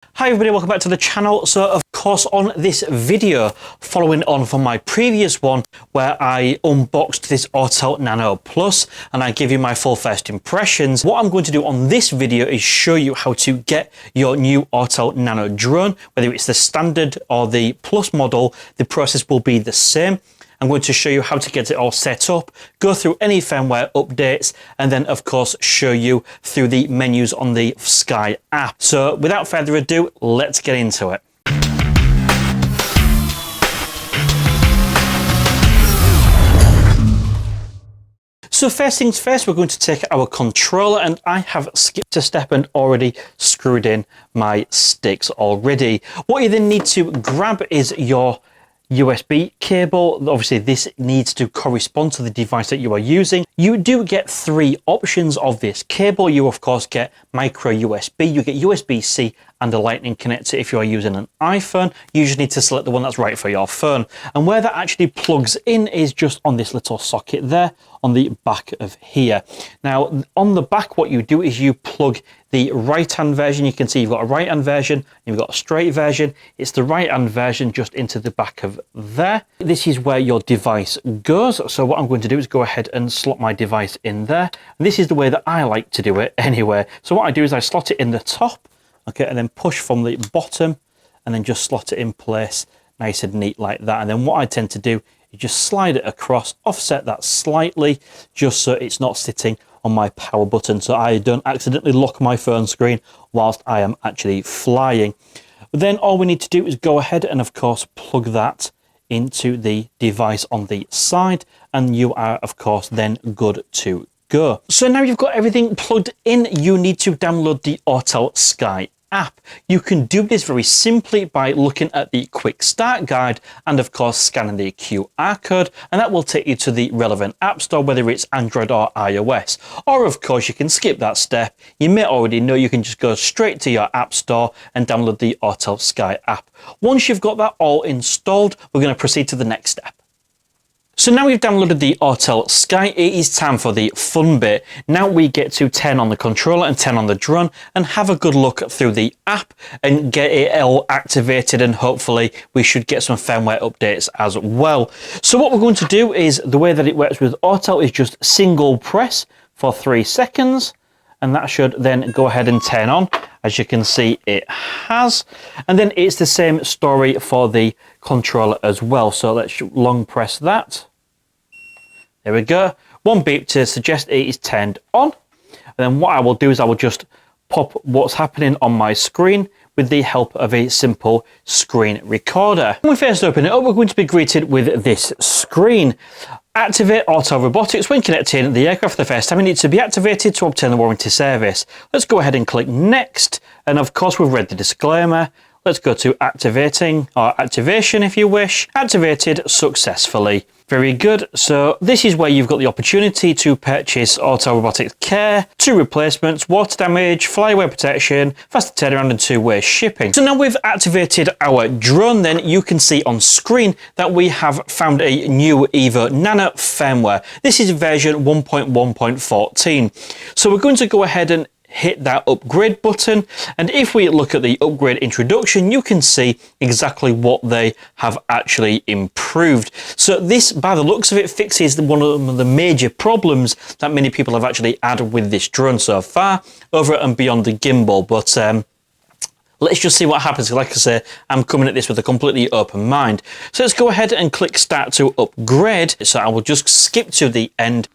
Hi everybody, welcome back to the channel. So of course on this video, following on from my previous one where I unboxed this Autel Nano Plus and I give you my full first impressions, what I'm going to do on this video is show you how to get your new Autel Nano drone, whether it's the standard or the Plus model. The process will be the same. I'm going to show you how to get it all set up, go through any firmware updates, and then of course show you through the menus on the Sky app. So without further ado, let's get into it. So first things first, we're going to take our controller, and I have skipped a step and already screwed in my sticks already. What you then need to grab is your USB cable. Obviously this needs to correspond to the device that you are using. You do get three options of this cable. You of course get micro USB, you get USB-C and a lightning connector if you are using an iPhone. You usually need to select the one that's right for your phone. And where that actually plugs in is just on this little socket there on the back of here. Now on the back, what you do is you plug the right-hand version. You can see you've got a right-hand version, you've got a straight version. It's the right-hand version just into the back of there. This is where your device goes. So what I'm going to do is go ahead and slot my device in there. And this is the way that I like to do it anyway. So what I do is I slot it in the top, okay, and then push from the bottom and then just slot it in place nice and neat like that. And then what I tend to do is just slide it across, offset that slightly, just so it's not sitting on my power button, so I don't accidentally lock my phone screen whilst I am actually flying. Then all we need to do is go ahead and of course plug that into the device on the side, and you are of course then good to go. So now you've got everything plugged in, you need to download the Autel Sky app. You can do this very simply by looking at the quick start guide and of course scanning the QR code, and that will take you to the relevant app store, whether it's Android or iOS. Or of course you can skip that step. You may already know you can just go straight to your app store and download the Autel Sky app. Once you've got that all installed, we're going to proceed to the next step. So now we've downloaded the Autel Sky, it is time for the fun bit. Now we get to turn on the controller and turn on the drone and have a good look through the app and get it all activated, and hopefully we should get some firmware updates as well. So what we're going to do is, the way that it works with Autel is just single press for 3 seconds, and that should then go ahead and turn on. As you can see, it has. And then it's the same story for the controller as well. So let's long press that. There we go. One beep to suggest it is turned on. And then what I will do is I will just pop what's happening on my screen with the help of a simple screen recorder. When we first open it up, we're going to be greeted with this screen. Activate Autel Robotics when connecting the aircraft for the first time. It needs to be activated to obtain the warranty service. Let's go ahead and click next. And of course, we've read the disclaimer. Let's go to activating, or activation if you wish. Activated successfully. Very good. So this is where you've got the opportunity to purchase Autel Robotics Care, 2 replacements, water damage, flyaway protection, faster turnaround and 2-way shipping. So now we've activated our drone, then you can see on screen that we have found a new EVO Nano firmware. This is version 1.1.14. So we're going to go ahead and hit that upgrade button, and if we look at the upgrade introduction, you can see exactly what they have actually improved. So this, by the looks of it, fixes one of the major problems that many people have actually had with this drone so far, over and beyond the gimbal. But let's just see what happens. Like I say, I'm coming at this with a completely open mind. So let's go ahead and click start to upgrade. So I will just skip to the end.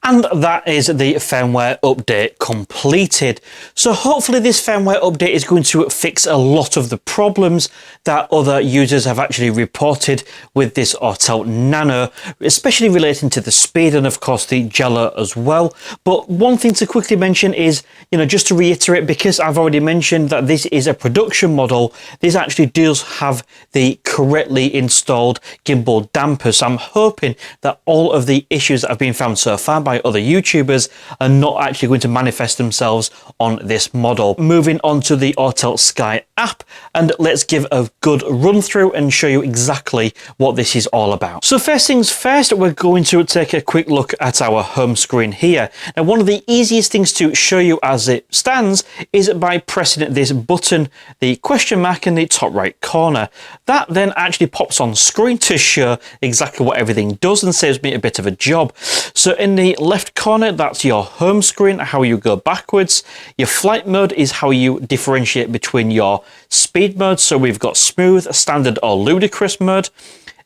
And that is the firmware update completed. So hopefully this firmware update is going to fix a lot of the problems that other users have actually reported with this Autel Nano, especially relating to the speed and of course the jello as well. But one thing to quickly mention is, just to reiterate, because I've already mentioned that this is a production model, this actually does have the correctly installed gimbal damper. So I'm hoping that all of the issues that have been found so far by other YouTubers are not actually going to manifest themselves on this model. Moving on to the Autel Sky app, and let's give a good run through and show you exactly what this is all about. So first things first, we're going to take a quick look at our home screen here. Now, one of the easiest things to show you as it stands is by pressing this button, the question mark in the top right corner. That then actually pops on screen to show exactly what everything does and saves me a bit of a job. So in the left corner, that's your home screen, how you go backwards. Your flight mode is how you differentiate between your speed modes. So we've got smooth, standard or ludicrous mode.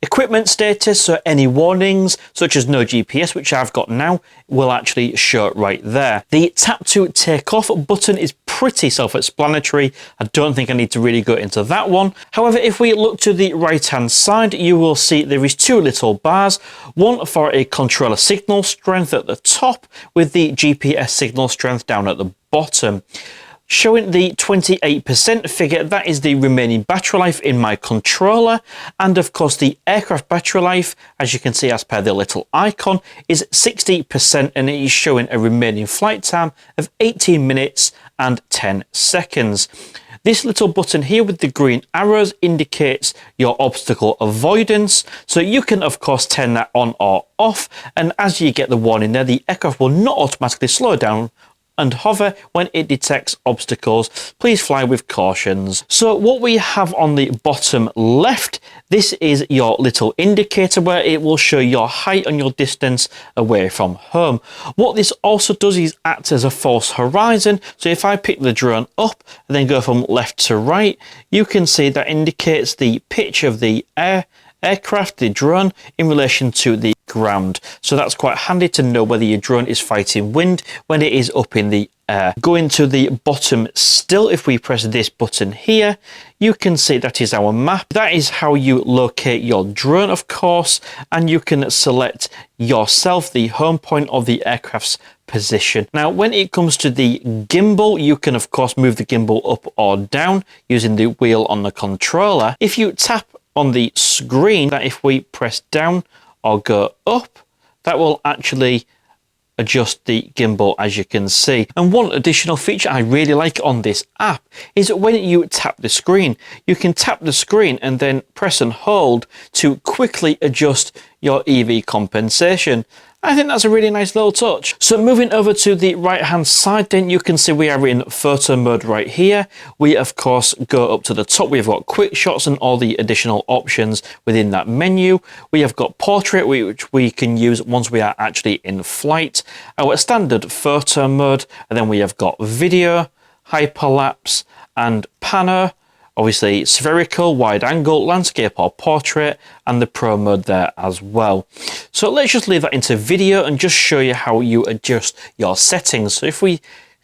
Equipment status, so any warnings such as no GPS, which I've got now, will actually show right there. The tap to take off button is pretty self-explanatory. I don't think I need to really go into that one. However, if we look to the right hand side, you will see there is two little bars, one for a controller signal strength at the top with the GPS signal strength down at the bottom. Showing the 28% figure, that is the remaining battery life in my controller. And of course, the aircraft battery life, as you can see as per the little icon, is 60%, and it is showing a remaining flight time of 18 minutes and 10 seconds. This little button here with the green arrows indicates your obstacle avoidance. So you can, of course, turn that on or off. And as you get the warning there, the aircraft will not automatically slow down and hover when it detects obstacles. Please fly with cautions. So what we have on the bottom left, this is your little indicator where it will show your height and your distance away from home. What this also does is act as a false horizon. So if I pick the drone up and then go from left to right, you can see that indicates the pitch of the aircraft, the drone, in relation to the ground. So that's quite handy to know whether your drone is fighting wind when it is up in the air. Going to the bottom still, if we press this button here, you can see that is our map. That is how you locate your drone, of course, and you can select yourself the home point of the aircraft's position. Now, when it comes to the gimbal, you can of course move the gimbal up or down using the wheel on the controller. If you tap on the screen, that if we press down or go up, that will actually adjust the gimbal, as you can see. And one additional feature I really like on this app is that when you tap the screen, you can tap the screen and then press and hold to quickly adjust your EV compensation. I think that's a really nice little touch. So moving over to the right hand side, then you can see we are in photo mode right here. We of course go up to the top. We've got quick shots and all the additional options within that menu. We have got portrait, which we can use once we are actually in flight. Our standard photo mode, and then we have got video, hyperlapse and panner. Obviously spherical, wide angle, landscape or portrait, and the pro mode there as well. So let's just leave that into video and just show you how you adjust your settings. So if we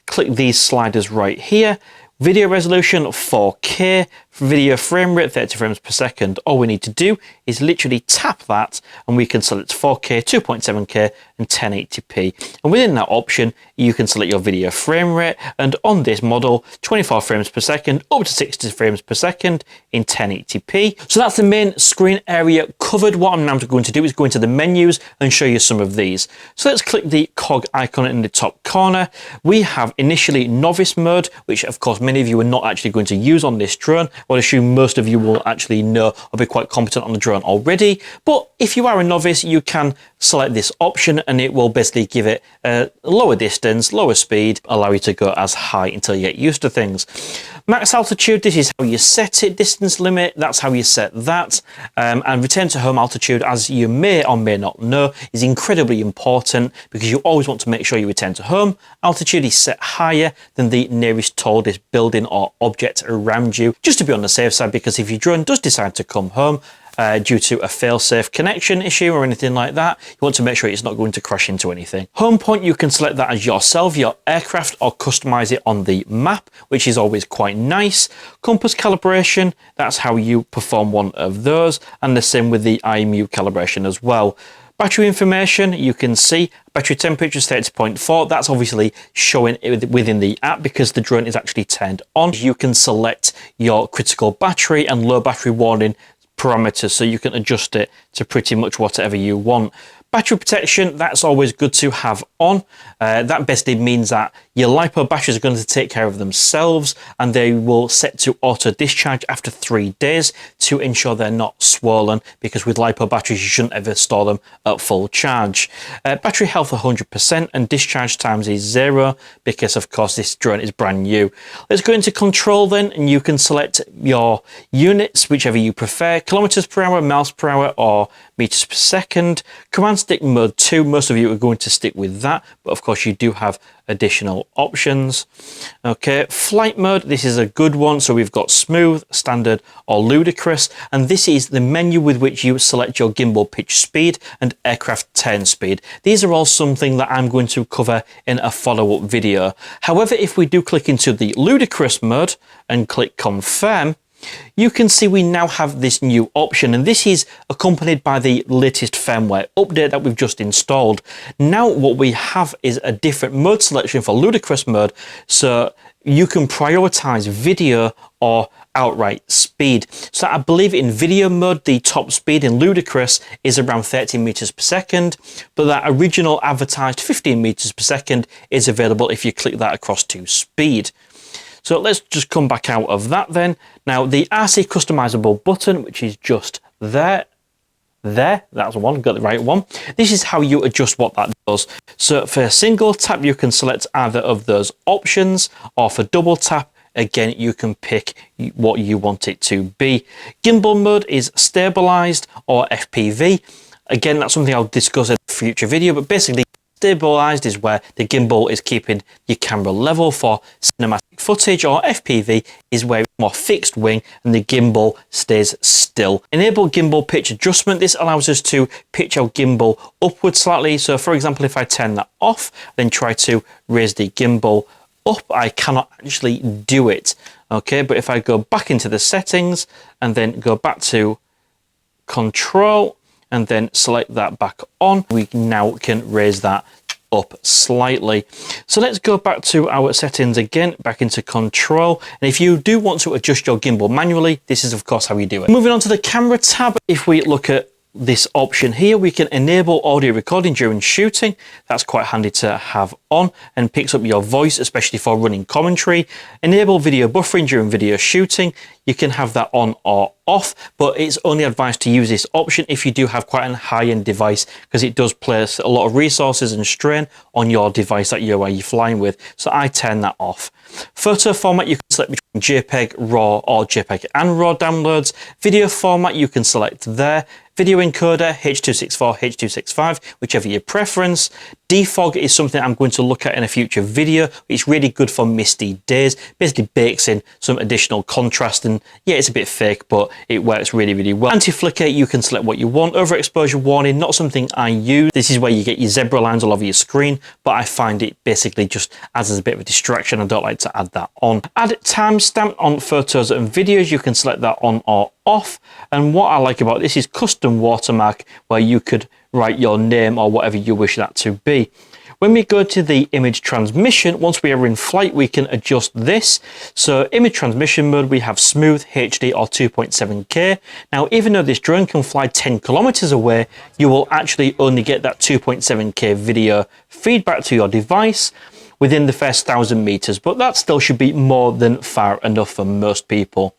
click these sliders right here, video resolution 4K, video frame rate 30 frames per second. All we need to do is literally tap that and we can select 4K, 2.7K and 1080p. And within that option, you can select your video frame rate, and on this model, 24 frames per second up to 60 frames per second in 1080p. So that's the main screen area covered. What I'm now going to do is go into the menus and show you some of these. So let's click the cog icon in the top corner. We have initially Novice Mode, which of course many of you are not actually going to use on this drone. I would assume most of you will actually know or be quite competent on the drone already. But if you are a novice, you can select this option and it will basically give it a lower distance, lower speed, allow you to go as high until you get used to things. Max altitude, this is how you set it. Distance limit, that's how you set that. And return to home altitude, as you may or may not know, is incredibly important because you always want to make sure you return to home. Altitude is set higher than the nearest tallest building or object around you, just to be on the safe side, because if your drone does decide to come home due to a fail-safe connection issue or anything like that, you want to make sure it's not going to crash into anything. Home point, you can select that as yourself, your aircraft, or customize it on the map, which is always quite nice. Compass calibration, that's how you perform one of those, and the same with the IMU calibration as well. Battery information, you can see battery temperature is 30.4. That's obviously showing it within the app because the drone is actually turned on. You can select your critical battery and low battery warning parameters, so you can adjust it to pretty much whatever you want. Battery protection, that's always good to have on. That basically means that your LiPo batteries are going to take care of themselves, and they will set to auto discharge after 3 days to ensure they're not swollen, because with LiPo batteries you shouldn't ever store them at full charge. Battery health 100% and discharge times is 0, because of course this drone is brand new. Let's go into control then, and you can select your units, whichever you prefer, kilometers per hour, miles per hour, or meters per second. Command stick mode 2, most of you are going to stick with that, but of course you do have additional options. Okay, flight mode, this is a good one. So we've got smooth, standard, or ludicrous, and this is the menu with which you select your gimbal pitch speed and aircraft turn speed. These are all something that I'm going to cover in a follow-up video. However, if we do click into the ludicrous mode and click confirm, you can see we now have this new option, and this is accompanied by the latest firmware update that we've just installed. Now what we have is a different mode selection for ludicrous mode, so you can prioritize video or outright speed. So I believe in video mode the top speed in ludicrous is around 30 meters per second, but that original advertised 15 meters per second is available if you click that across to speed. So let's just come back out of that then. Now the RC customizable button, which is just there, that's the one, got the right one. This is how you adjust what that does. So for a single tap, you can select either of those options, or for double tap, again, you can pick what you want it to be. Gimbal mode is stabilized or FPV. Again, that's something I'll discuss in a future video, but basically stabilized is where the gimbal is keeping your camera level. For cinematic footage, or FPV is where it's more fixed wing and the gimbal stays still. Enable gimbal pitch adjustment. This allows us to pitch our gimbal upward slightly. So for example, if I turn that off, then try to raise the gimbal up, I cannot actually do it. Okay, but if I go back into the settings and then go back to control, and then select that back on, we now can raise that up slightly. So let's go back to our settings again, back into control. And if you do want to adjust your gimbal manually, this is of course how you do it. Moving on to the camera tab, if we look at this option here, we can enable audio recording during shooting. That's quite handy to have on, and picks up your voice, especially for running commentary. Enable video buffering during video shooting. You can have that on or off, but it's only advised to use this option if you do have quite a high-end device, because it does place a lot of resources and strain on your device that you're flying with. So I turn that off. Photo format, you can select between JPEG, RAW, or JPEG and RAW downloads. Video format, you can select there. Video encoder, H.264, H.265, whichever your preference. Defog is something I'm going to look at in a future video. It's really good for misty days. Basically bakes in some additional contrast, and yeah, it's a bit fake, but it works really, really well. Anti-flicker, you can select what you want. Overexposure warning, not something I use. This is where you get your zebra lines all over your screen, but I find it basically just adds as a bit of a distraction. I don't like to add that on. Add timestamp on photos and videos, you can select that on or off. And what I like about this is custom watermark, where you could write your name or whatever you wish that to be. When we go to the image transmission, once we are in flight, we can adjust this. So image transmission mode, we have smooth, HD, or 2.7K. Now, even though this drone can fly 10 kilometers away, you will actually only get that 2.7K video feedback to your device within the first 1,000 meters, but that still should be more than far enough for most people.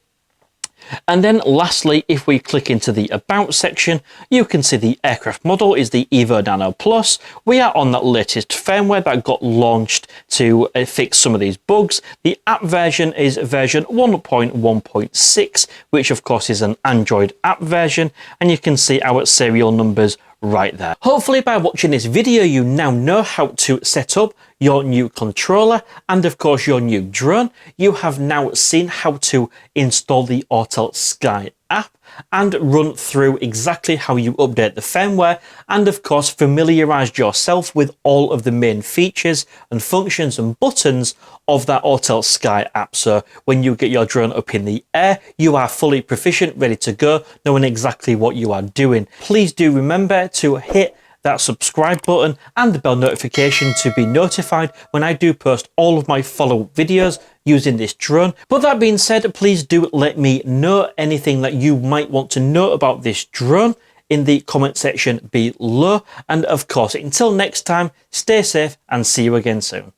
And then lastly, if we click into the About section, you can see the aircraft model is the EVO Nano Plus. We are on that latest firmware that got launched to fix some of these bugs. The app version is version 1.1.6, which of course is an Android app version, and you can see our serial numbers right there. Hopefully by watching this video, you now know how to set up your new controller and of course your new drone. You have now seen how to install the Autel Sky app and run through exactly how you update the firmware, and of course familiarized yourself with all of the main features and functions and buttons of that Autel Sky app. So when you get your drone up in the air, you are fully proficient, ready to go, knowing exactly what you are doing. Please do remember to hit that subscribe button and the bell notification to be notified when I do post all of my follow-up videos using this drone. But that being said, please do let me know anything that you might want to know about this drone in the comment section below. And of course, until next time, stay safe and see you again soon.